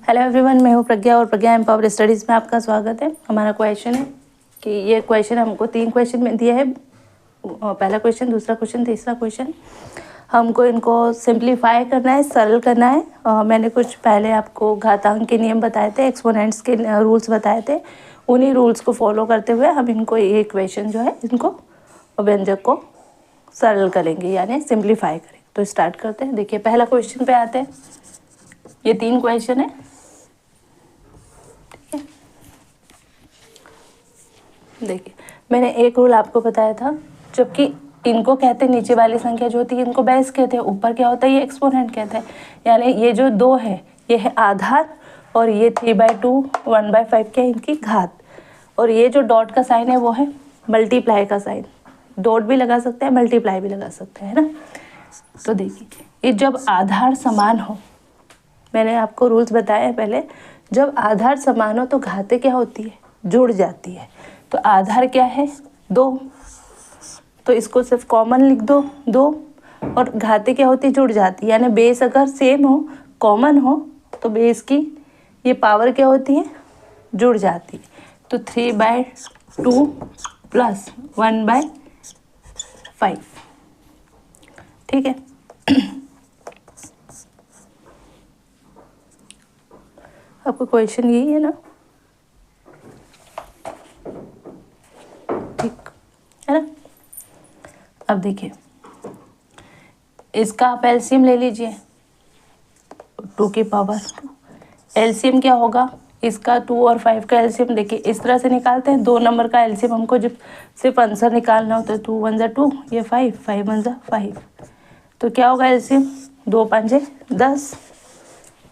Hello everyone, मैं हूँ प्रज्ञा और प्रज्ञा एम्पावर स्टडीज़ में आपका स्वागत है। हमारा क्वेश्चन है कि ये क्वेश्चन हमको 3 क्वेश्चन में दिया है। पहला क्वेश्चन, दूसरा क्वेश्चन, तीसरा क्वेश्चन। हमको इनको सिंप्लीफाई करना है, सरल करना है। मैंने कुछ पहले आपको घातांक के नियम बताए थे, एक्सपोनेंट्स के रूल्स बताए थे। उन्हीं रूल्स को फॉलो करते हुए हम इनको ये क्वेश्चन जो है इनको व्यंजक को सरल करेंगे, यानी सिंप्लीफाई करेंगे। तो स्टार्ट करते हैं। देखिए, पहला क्वेश्चन पे आते हैं। ये 3 क्वेश्चन है। देखिए, मैंने एक रूल आपको बताया था, जबकि इनको कहते हैं नीचे वाली संख्या जो होती है इनको बेस कहते हैं, ऊपर क्या होता है ये एक्सपोनेंट कहते हैं। यानी ये जो 2 है ये है आधार और ये 3/2 1/5 क्या है इनकी घात। और ये जो डॉट का साइन है वो है मल्टीप्लाई का साइन। डॉट भी लगा सकते हैं, मल्टीप्लाई भी लगा सकते हैं, है ना। तो देखिए, ये जब आधार समान हो, मैंने आपको रूल्स बताए हैं पहले, जब आधार समान हो तो घातें क्या होती है, जुड़ जाती है। तो आधार क्या है 2, तो इसको सिर्फ कॉमन लिख दो 2, और घातें क्या होती है, जुड़ जाती है। यानी बेस अगर सेम हो, कॉमन हो, तो बेस की ये पावर क्या होती है, जुड़ जाती है। तो 3/2 प्लस 1/5, ठीक है। आपको क्वेश्चन यही है ना, ठीक है ना। अब देखिए, इसका आप एलसीएम ले लीजिए, 2 की पावर 2। एलसीएम क्या होगा इसका, 2 और 5 का एलसीएम। देखिए, इस तरह से निकालते हैं। 2 नंबर का एलसीएम हमको जब सिर्फ आंसर निकालना होता है, 2 1 जा 2, ये 5 5 1 जा 5। तो क्या होगा एलसीएम, 2 5 जा 10।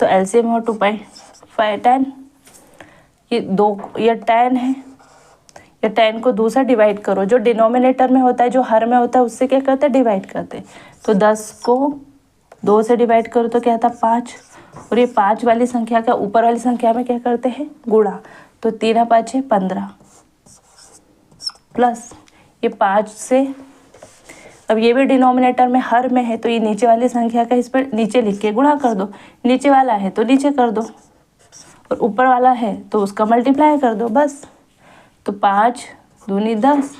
तो एलसीएम हो 2.5 10। ये 2, ये 10 है, या 10 को 2 से डिवाइड करो। जो डिनोमिनेटर में होता है, जो हर में होता है, उससे क्या करते हैं, डिवाइड करते हैं। तो 10 को 2 से डिवाइड करो तो क्या था 5। और ये 5 वाली संख्या का ऊपर वाली संख्या में क्या करते हैं, गुणा। तो 3 5 है 15 प्लस ये 5 से, अब ये भी डिनोमिनेटर में हर में है, तो ये नीचे वाली संख्या का इस पर नीचे लिख के गुणा कर दो। नीचे वाला है तो नीचे कर दो, और ऊपर वाला है तो उसका मल्टीप्लाई कर दो, बस। तो 5 दूनी 10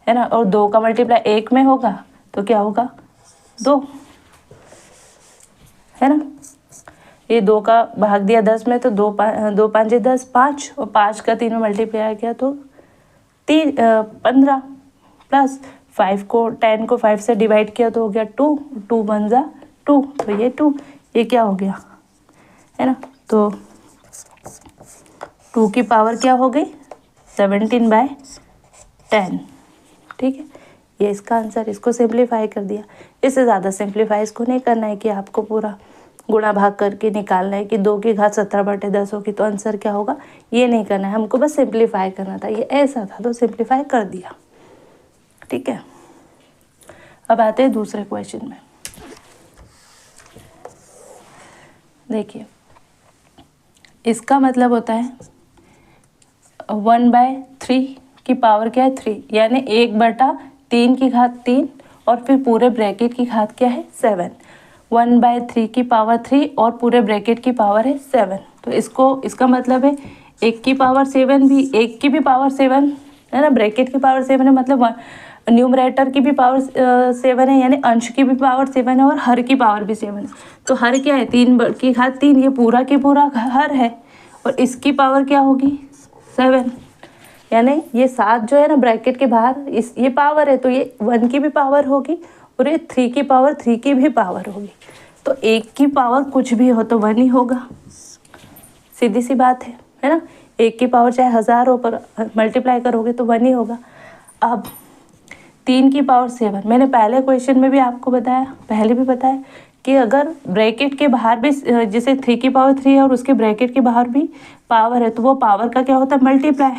है ना, और 2 का मल्टीप्लाई 1 में होगा तो क्या होगा 2, है ना। ये 2 का भाग दिया 10 में, तो 2 5 10 5, और 5 का 3 में मल्टीप्लाई किया तो 15 प्लस 5 को 10 को 5 से डिवाइड किया तो हो गया 2, 2 1 जा 2, तो ये 2, ये क्या हो गया, है ना। तो 2 की पावर क्या हो गई 17/10, ठीक है। ये इसका आंसर, इसको सिंप्लीफाई कर दिया। इससे ज़्यादा सिंप्लीफाई इसको नहीं करना है कि आपको पूरा गुणा भाग करके निकालना है कि 2 की घात 17/10 होगी तो आंसर क्या होगा, ये नहीं करना है हमको, बस सिंप्लीफाई करना था। ये ऐसा था तो सिंप्लीफाई कर दिया, ठीक है। अब आते हैं दूसरे क्वेश्चन में। देखिए, इसका मतलब होता है 1/3 की पावर क्या है 3, यानी 1/3 की घात 3, और फिर पूरे ब्रैकेट की घात क्या है 7। 1/3 की पावर 3 और पूरे ब्रैकेट की पावर है 7। तो इसका मतलब है 1 की पावर 7 भी, 1 की भी पावर 7 है ना, ब्रैकेट की पावर 7 है, मतलब न्यूमरेटर की भी पावर 7 है, यानी अंश की भी पावर 7 है, और हर की पावर भी 7 है। तो हर क्या है 3 की घात 3, ये पूरा की पूरा हर है, और इसकी पावर क्या होगी 7। यानी ये 7 जो है ना ब्रैकेट के बाहर, ये पावर है, तो ये 1 की भी पावर होगी, और ये 3 की पावर 3 की भी पावर होगी। तो 1 की पावर कुछ भी हो तो 1 ही होगा, सीधी सी बात है ना। 1 की पावर चाहे 1000 हो, पर मल्टीप्लाई करोगे तो 1 ही होगा। अब 3 की पावर 7, मैंने पहले क्वेश्चन में भी आपको बताया, पहले भी बताया कि अगर ब्रैकेट के बाहर भी, जैसे 3 की पावर 3 है और उसके ब्रैकेट के बाहर भी पावर है, तो वो पावर का क्या होता है मल्टीप्लाई।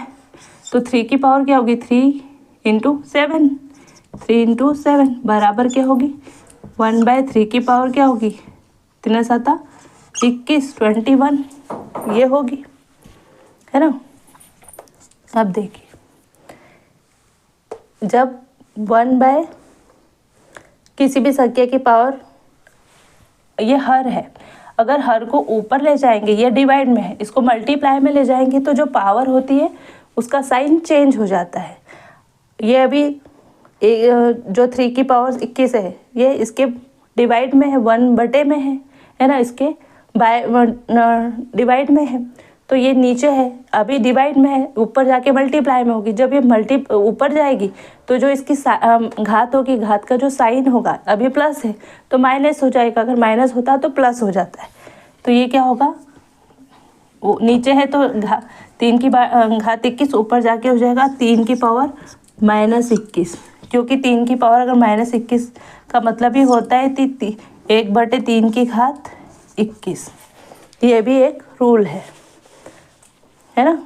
तो 3 की पावर क्या होगी 3 × 7, 3 × 7 बराबर क्या होगी 1/3 की पावर क्या होगी 3 7 21 21, ये होगी, है ना। अब देखिए, जब 1/ किसी भी संख्या की पावर, ये हर है, अगर हर को ऊपर ले जाएंगे, ये डिवाइड में है, इसको मल्टीप्लाई में ले जाएंगे तो जो पावर होती है उसका साइन चेंज हो जाता है। ये अभी जो 3 की पावर 21 है ये इसके डिवाइड में है, 1/में है ना, इसके बाय डिवाइड में है, तो ये नीचे है, अभी डिवाइड में है, ऊपर जाके मल्टीप्लाई में होगी। जब ये ऊपर जाएगी तो जो इसकी घात होगी, घात का जो साइन होगा, अभी प्लस है तो माइनस हो जाएगा, अगर माइनस होता तो प्लस हो जाता है। तो ये क्या होगा, वो नीचे है तो 3 की घात 21, ऊपर जाके हो जाएगा 3 की पावर -21, क्योंकि 3 की पावर अगर -21 का मतलब ही होता है 1/3 की घात 21। ये भी एक रूल है ना,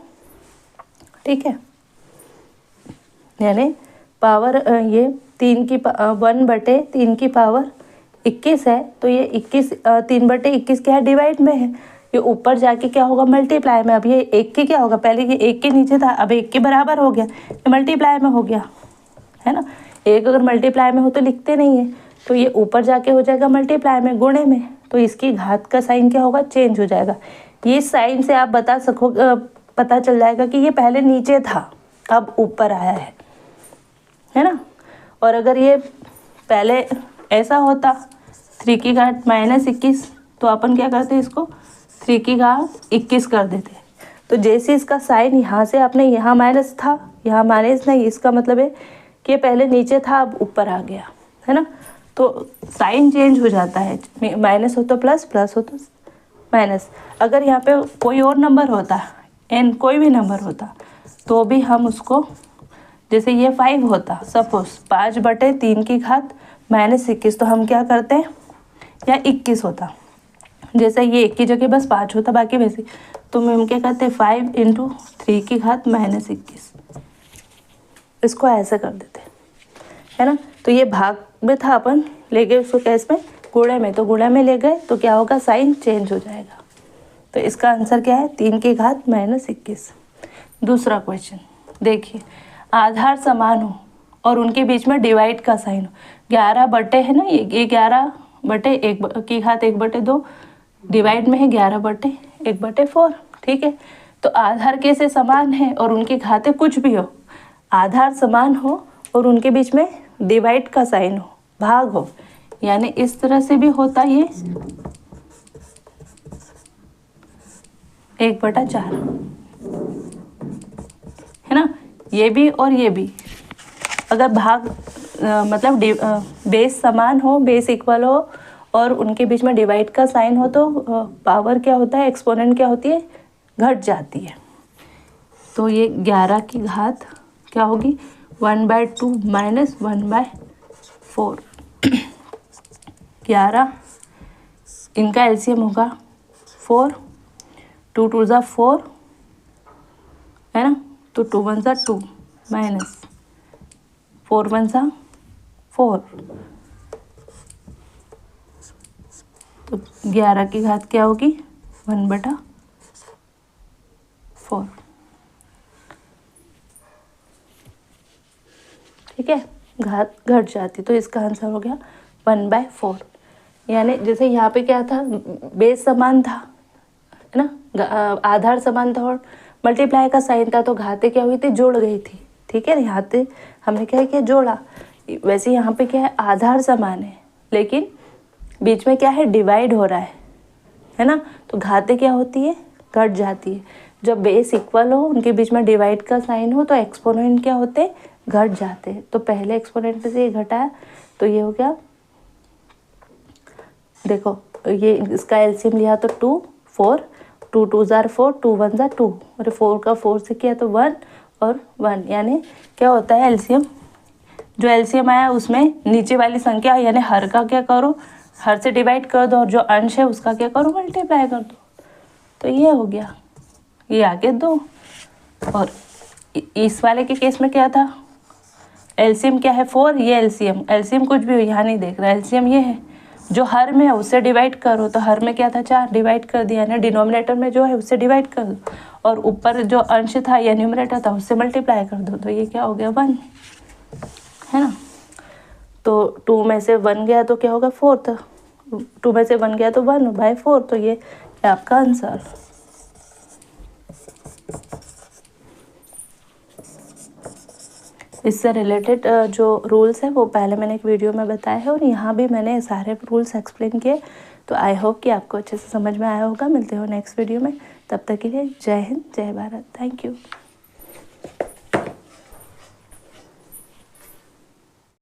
ठीक है। यानी पावर ये 1/3 की पावर 21 है, तो ये 3/21 क्या है, डिवाइड में है, ये ऊपर जाके क्या होगा, मल्टीप्लाई में। अब ये 1 के क्या होगा, पहले ये 1 के नीचे था, अब 1 के बराबर हो गया, ये मल्टीप्लाई में हो गया, है ना। 1 अगर मल्टीप्लाई में हो तो लिखते नहीं है, तो ये ऊपर जाके हो जाएगा मल्टीप्लाई में, गुणे में, तो इसकी घात का साइन क्या होगा, चेंज हो जाएगा। ये साइन से आप पता चल जाएगा कि ये पहले नीचे था अब ऊपर आया है ना। और अगर ये पहले ऐसा होता 3 की घात -21, तो अपन क्या करते, इसको 3 की घात 21 कर देते। तो जैसे इसका साइन यहाँ से आपने यहाँ माइनस था, यहाँ माइनस नहीं, इसका मतलब है कि पहले नीचे था अब ऊपर आ गया, है ना। तो साइन चेंज हो जाता है, माइनस हो तो प्लस, प्लस हो तो माइनस। अगर यहाँ पे कोई और नंबर होता, कोई भी नंबर होता, तो भी हम उसको, जैसे ये 5 होता, सपोज 5/3 की घात -21, तो हम क्या करते हैं, या 21 होता, जैसे ये 1 की जगह बस 5 होता, बाकी वैसे, तो हम क्या करते हैं 5 × 3 की घात -21, इसको ऐसे कर देते, है ना। तो ये भाग में था, अपन ले गए उसको कैस में, गुणे में, तो गुणे में ले गए तो क्या होगा, साइन चेंज हो जाएगा। तो इसका आंसर क्या है, 3 की घात -21। दूसरा क्वेश्चन देखिए, आधार समान हो और उनके बीच में डिवाइड का साइन हो, 11 बटे है ना, ये 11/1 की घात 1/2, डिवाइड में है 11/1/4, ठीक है। तो आधार कैसे समान है और उनकी घातें कुछ भी हो, आधार समान हो और उनके बीच में डिवाइड का साइन हो, भाग हो, यानी इस तरह से भी होता ये 1/4, है ना। ये भी और ये भी, अगर भाग मतलब बेस समान हो, बेस इक्वल हो और उनके बीच में डिवाइड का साइन हो, तो पावर क्या होता है, एक्सपोनेंट क्या होती है, घट जाती है। तो ये 11 की घात क्या होगी, 1/2 - 1/4, 11, इनका एलसीएम होगा 4, 2 2 ज़ा 4, है ना, तो 2 1 ज़ा 2 माइनस 4 1 ज़ा 4, तो 11 की घात क्या होगी, 1/4, ठीक है, घात घट जाती, तो इसका आंसर हो गया 1/4। यानी जैसे यहाँ पे क्या था, बेस समान था, है ना, आधार समान था और मल्टीप्लाई का साइन था, तो घातें क्या हुई थी, जोड़ गई थी, ठीक है। यहाँ पे हमने क्या किया, जोड़ा। वैसे यहाँ पे क्या है, आधार समान है लेकिन बीच में क्या है, डिवाइड हो रहा है ना, तो घातें क्या होती है, घट जाती है। जब बेस इक्वल हो, उनके बीच में डिवाइड का साइन हो, तो एक्सपोनेंट क्या होते, घट जाते हैं। तो पहले एक्सपोनेंट से ये घटाया, तो ये हो गया, देखो ये इसका एलसीएम लिया तो 2 4, 2 2 ज़ा 4, 2 1 ज़ा 2, और 4 का 4 से किया तो 1 और 1, यानी क्या होता है, एलसीएम, जो एलसीएम आया उसमें नीचे वाली संख्या यानी हर का क्या करो, हर से डिवाइड कर दो, और जो अंश है उसका क्या करो, मल्टीप्लाई कर दो। तो ये हो गया, ये आगे 2। और इस वाले के केस में क्या था, एलसीएम क्या है 4, ये एलसीएम कुछ भी यहाँ नहीं देख रहा, एलसीएम ये है, जो हर में है उससे डिवाइड करो, तो हर में क्या था 4, डिवाइड कर दिया, यानी डिनोमिनेटर में जो है उससे डिवाइड कर दो, और ऊपर जो अंश था या न्यूमरेटर था उससे मल्टीप्लाई कर दो, तो ये क्या हो गया 1, है ना। तो 2 में से 1 गया तो क्या होगा 4 था, 2 में से 1 गया तो 1/4, तो ये है आपका आंसर। इससे रिलेटेड जो रूल्स है वो पहले मैंने एक वीडियो में बताया है और यहाँ भी मैंने सारे रूल्स एक्सप्लेन किए। तो आई होप कि आपको अच्छे से समझ में आया होगा। मिलते हो नेक्स्ट वीडियो में, तब तक के लिए जय हिंद, जय भारत, थैंक यू।